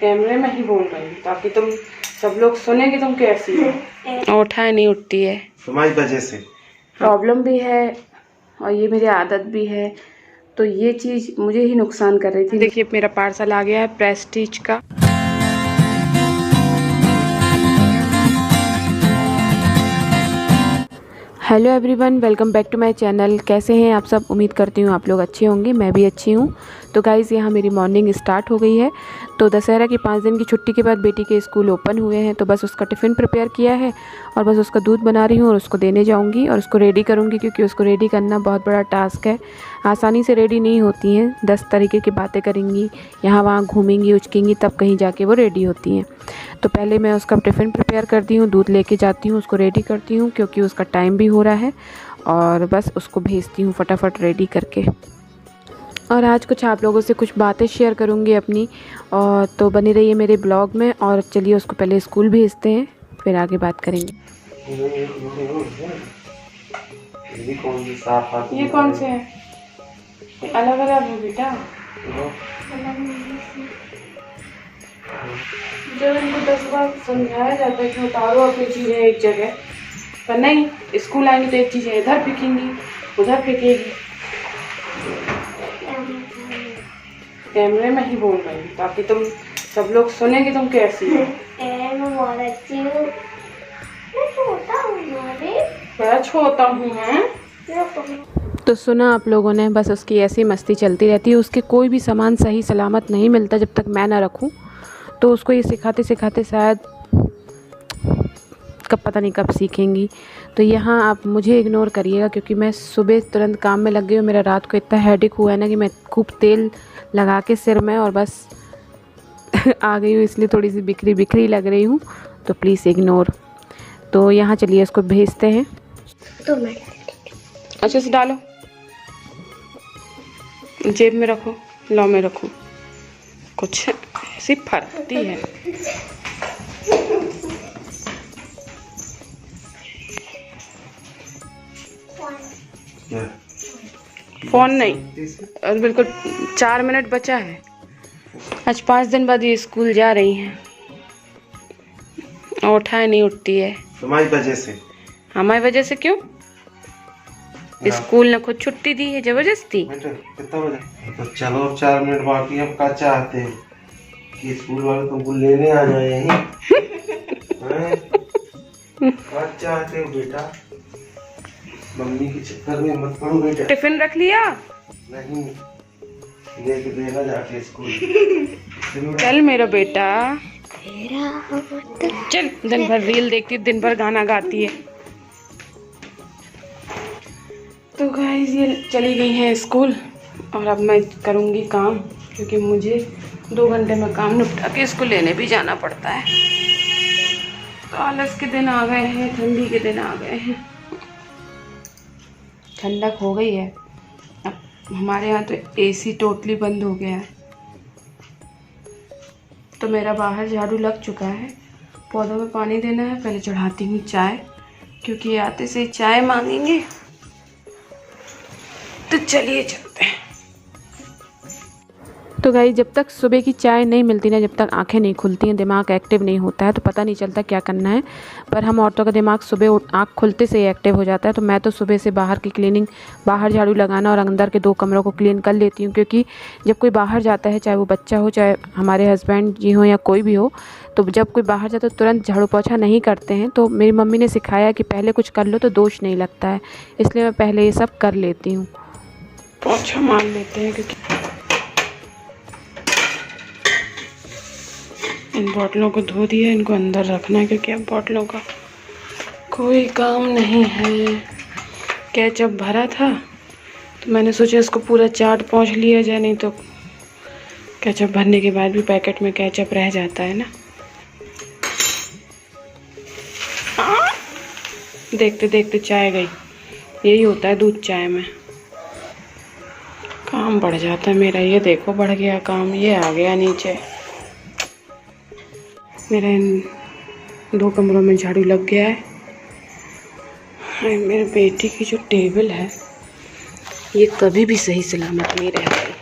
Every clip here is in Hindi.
कैमरे में ही बोल रही हूँ ताकि तुम सब लोग सुने कि तुम कैसी हो। उठाए नहीं उठती है, तुम्हारी वजह से प्रॉब्लम भी है और ये मेरी आदत भी है, तो ये चीज़ मुझे ही नुकसान कर रही थी। देखिए मेरा पार्सल आ गया है प्रेस्टीज का। Hello everyone, welcome back to my channel. कैसे हैं आप सब? उम्मीद करती हूँ आप लोग अच्छे होंगे, मैं भी अच्छी हूँ। तो गाइज़ यहाँ मेरी मॉर्निंग स्टार्ट हो गई है। तो दशहरा की 5 दिन की छुट्टी के बाद बेटी के स्कूल ओपन हुए हैं, तो बस उसका टिफ़िन प्रिपेयर किया है और बस उसका दूध बना रही हूँ और उसको देने जाऊँगी और उसको रेडी करूँगी, क्योंकि उसको रेडी करना बहुत बड़ा टास्क है। आसानी से रेडी नहीं होती हैं, 10 तरीके की बातें करेंगी, यहाँ वहाँ घूमेंगी उचकेंगी, तब कहीं जाके वो रेडी होती हैं। तो पहले मैं उसका टिफ़िन प्रिपेयर करती हूँ, दूध लेके जाती हूँ, उसको रेडी करती हूँ क्योंकि उसका टाइम भी हो रहा है, और बस उसको भेजती हूँ फटाफट रेडी करके। और आज कुछ आप लोगों से कुछ बातें शेयर करूँगी अपनी, और तो बनी रहिए मेरे ब्लॉग में। और चलिए उसको पहले स्कूल भेजते हैं, फिर आगे बात करेंगे। ये कौन से हैं? अलग अलग है बेटा। जब इनको 10 बार समझाया जाता है कि उतारो अपनी चीज़ें एक जगह, पर नहीं, स्कूल आएंगी तो एक चीज़ें इधर फेंकेंगी उधर फेंकेगी। कैमरे में ही बोल रही हूँ ताकि तुम सब लोग सुने कि तुम कैसी हो। बड़ा छोटा हूँ मैं। तो सुना आप लोगों ने, बस उसकी ऐसी मस्ती चलती रहती है। उसके कोई भी सामान सही सलामत नहीं मिलता जब तक मैं ना रखूँ। तो उसको ये सिखाते सिखाते शायद कब, पता नहीं कब सीखेंगी। तो यहाँ आप मुझे इग्नोर करिएगा, क्योंकि मैं सुबह तुरंत काम में लग गई हूँ। मेरा रात को इतना हेडेक हुआ है ना कि मैं खूब तेल लगा के सिर में और बस आ गई हूँ, इसलिए थोड़ी सी बिखरी बिखरी लग रही हूँ, तो प्लीज़ इग्नोर। तो यहाँ चलिए इसको भेजते हैं। तो मैं अच्छे से डालो, जेब में रखो, लॉ में रखो, कुछ ऐसी फटती है। फोन नहीं, और बिल्कुल 4 मिनट बचा है। आज 5 दिन बाद ये स्कूल जा रही हैं और उठाए नहीं उठती है। तुम्हारी वजह से। हमारी वजह से? क्यों? स्कूल ने खुद छुट्टी दी है जबरदस्ती। कितना बजे? तो चलो 4 मिनट बाकी। अब क्या चाहते हैं कि स्कूल वाले तुमको लेने आ जाए? क्या चाहते हो बेटा? मम्मी के चक्कर में मत पड़ो बेटा। टिफिन रख लिया? नहीं, लेके देना जाके स्कूल। चल मेरा बेटा, चल। दिन भर रील देखती, दिन भर गाना गाती है। तो गाइस ये चली गई हैं स्कूल, और अब मैं करूँगी काम, क्योंकि मुझे 2 घंटे में काम निपटा के इसको लेने भी जाना पड़ता है। तो आलस के दिन आ गए हैं, ठंडी के दिन आ गए हैं। ठंडक हो गई है। अब हमारे यहाँ तो एसी टोटली बंद हो गया है। तो मेरा बाहर झाड़ू लग चुका है, पौधों में पानी देना है। पहले चढ़ाती हूँ चाय, क्योंकि ये आते से चाय मांगेंगे। तो चलिए चलते हैं। तो गाइस जब तक सुबह की चाय नहीं मिलती ना, जब तक आंखें नहीं खुलती हैं, दिमाग एक्टिव नहीं होता है, तो पता नहीं चलता क्या करना है। पर हम औरतों का दिमाग सुबह आँख खुलते से ही एक्टिव हो जाता है। तो मैं तो सुबह से बाहर की क्लीनिंग, बाहर झाड़ू लगाना और अंदर के 2 कमरों को क्लीन कर लेती हूँ, क्योंकि जब कोई बाहर जाता है, चाहे वो बच्चा हो, चाहे हमारे हस्बैंड जी हो या कोई भी हो, तो जब कोई बाहर जाता है तो तुरंत झाड़ू पोछा नहीं करते हैं। तो मेरी मम्मी ने सिखाया कि पहले कुछ कर लो तो दोष नहीं लगता है, इसलिए मैं पहले ये सब कर लेती हूँ। पोछा मार लेते हैं, क्योंकि इन बॉटलों को धो दिया, इनको अंदर रखना है, क्योंकि अब बॉटलों का कोई काम नहीं है। केचप भरा था तो मैंने सोचा इसको पूरा चाट पोंछ लिया जाए, नहीं तो केचप भरने के बाद भी पैकेट में केचप रह जाता है ना। देखते देखते चाय गई। यही होता है दूध चाय में, काम बढ़ जाता है मेरा। ये देखो बढ़ गया काम, ये आ गया नीचे। मेरा इन 2 कमरों में झाड़ू लग गया है। मेरे बेटी की जो टेबल है, ये कभी भी सही सलामत नहीं रह गई।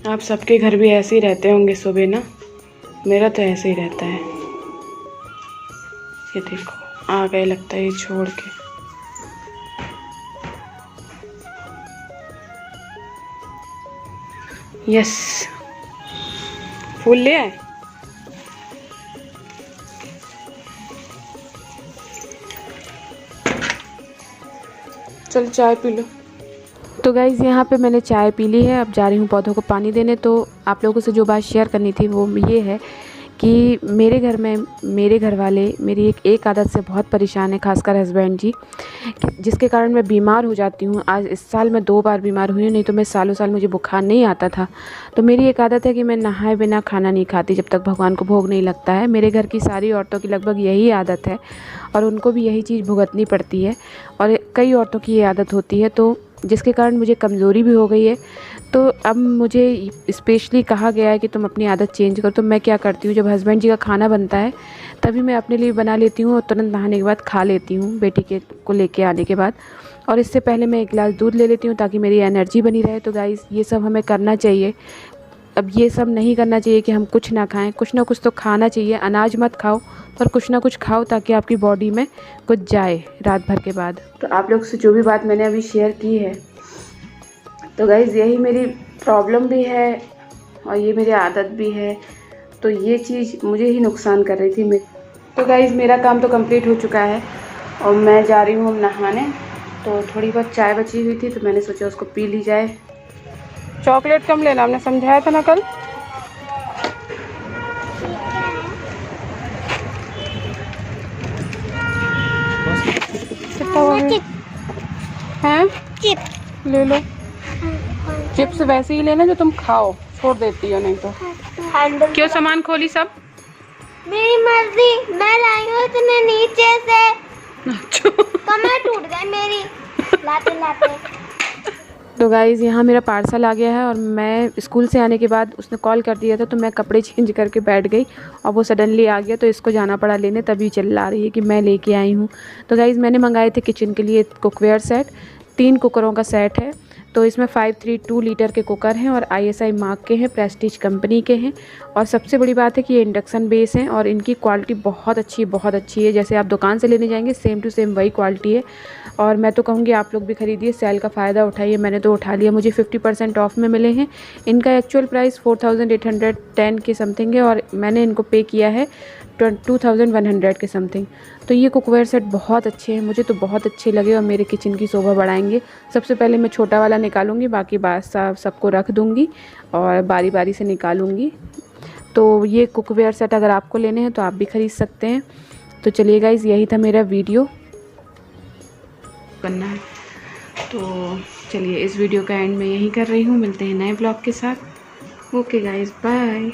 आप सबके घर भी ऐसे ही रहते होंगे सुबह ना, मेरा तो ऐसे ही रहता है। ये देखो आ गए लगता है ये छोड़ के। यस, फूल ले आए। चल चाय पी लो। तो गाइज़ यहाँ पे मैंने चाय पी ली है, अब जा रही हूँ पौधों को पानी देने। तो आप लोगों से जो बात शेयर करनी थी वो ये है कि मेरे घर में मेरे घर वाले मेरी एक आदत से बहुत परेशान है, खासकर हस्बैंड जी, जिसके कारण मैं बीमार हो जाती हूँ। आज इस साल मैं 2 बार बीमार हुई हूँ, नहीं तो मैं सालों साल मुझे बुखार नहीं आता था। तो मेरी एक आदत है कि मैं नहाए बिना खाना नहीं खाती जब तक भगवान को भोग नहीं लगता है। मेरे घर की सारी औरतों की लगभग यही आदत है और उनको भी यही चीज़ भुगतनी पड़ती है और कई औरतों की ये आदत होती है, तो जिसके कारण मुझे कमज़ोरी भी हो गई है। तो अब मुझे स्पेशली कहा गया है कि तुम अपनी आदत चेंज करो। तो मैं क्या करती हूँ, जब हस्बैंड जी का खाना बनता है तभी मैं अपने लिए बना लेती हूँ और तुरंत नहाने के बाद खा लेती हूँ बेटी के को लेके आने के बाद। और इससे पहले मैं 1 गिलास दूध ले लेती हूँ ताकि मेरी एनर्जी बनी रहे। तो गाइज़ ये सब हमें करना चाहिए। अब ये सब नहीं करना चाहिए कि हम कुछ ना खाएं, कुछ ना कुछ तो खाना चाहिए। अनाज मत खाओ पर कुछ ना कुछ खाओ ताकि आपकी बॉडी में कुछ जाए रात भर के बाद। तो आप लोग से जो भी बात मैंने अभी शेयर की है, तो गाइज़ यही मेरी प्रॉब्लम भी है और ये मेरी आदत भी है। तो ये चीज़ मुझे ही नुकसान कर रही थी। तो गाइज़ मेरा काम तो कंप्लीट हो चुका है और मैं जा रही हूँ नहाने। तो थोड़ी बहुत चाय बची हुई थी तो मैंने सोचा उसको पी ली जाए। चॉकलेट कम लेना, हमने समझाया था ना कल। हैं चिप्स ले लो। चिप्स वैसे ही लेना जो तुम खाओ, छोड़ देती हो नहीं तो। क्यों सामान खोली सब? मेरी मर्जी, मैं लाई हूँ इतने नीचे से। कमर टूट गई मेरी लाते लाते। तो गाइज़ यहाँ मेरा पार्सल आ गया है और मैं स्कूल से आने के बाद उसने कॉल कर दिया था तो मैं कपड़े चेंज करके बैठ गई और वो सडनली आ गया तो इसको जाना पड़ा लेने, तभी चिल्ला रही है कि मैं लेके आई हूँ। तो गाइज़ मैंने मंगाए थे किचन के लिए कुकवेयर सेट, 3 कुकरों का सेट है। तो इसमें 532 लीटर के कुकर हैं और ISI मार्क के हैं, प्रेस्टीज कंपनी के हैं। और सबसे बड़ी बात है कि ये इंडक्शन बेस हैं और इनकी क्वालिटी बहुत अच्छी है। जैसे आप दुकान से लेने जाएंगे सेम टू सेम वही क्वालिटी है। और मैं तो कहूँगी आप लोग भी खरीदिए, सेल का फ़ायदा उठाइए। मैंने तो उठा लिया, मुझे 50% ऑफ में मिले हैं। इनका एक्चुअल प्राइस 4810 के समथिंग है और मैंने इनको पे किया है 2100 के समथिंग। तो ये कुकवेयर सेट बहुत अच्छे हैं, मुझे तो बहुत अच्छे लगे और मेरे किचन की शोभा बढ़ाएंगे। सबसे पहले मैं छोटा वाला निकालूंगी, बाकी बात सबको रख दूंगी और बारी बारी से निकालूंगी। तो ये कुकवेयर सेट अगर आपको लेने हैं तो आप भी ख़रीद सकते हैं। तो चलिए गाइज़ यही था मेरा वीडियो करना है। तो चलिए इस वीडियो का एंड मैं यहीं कर रही हूँ। मिलते हैं नए ब्लॉग के साथ। Okay guys, bye.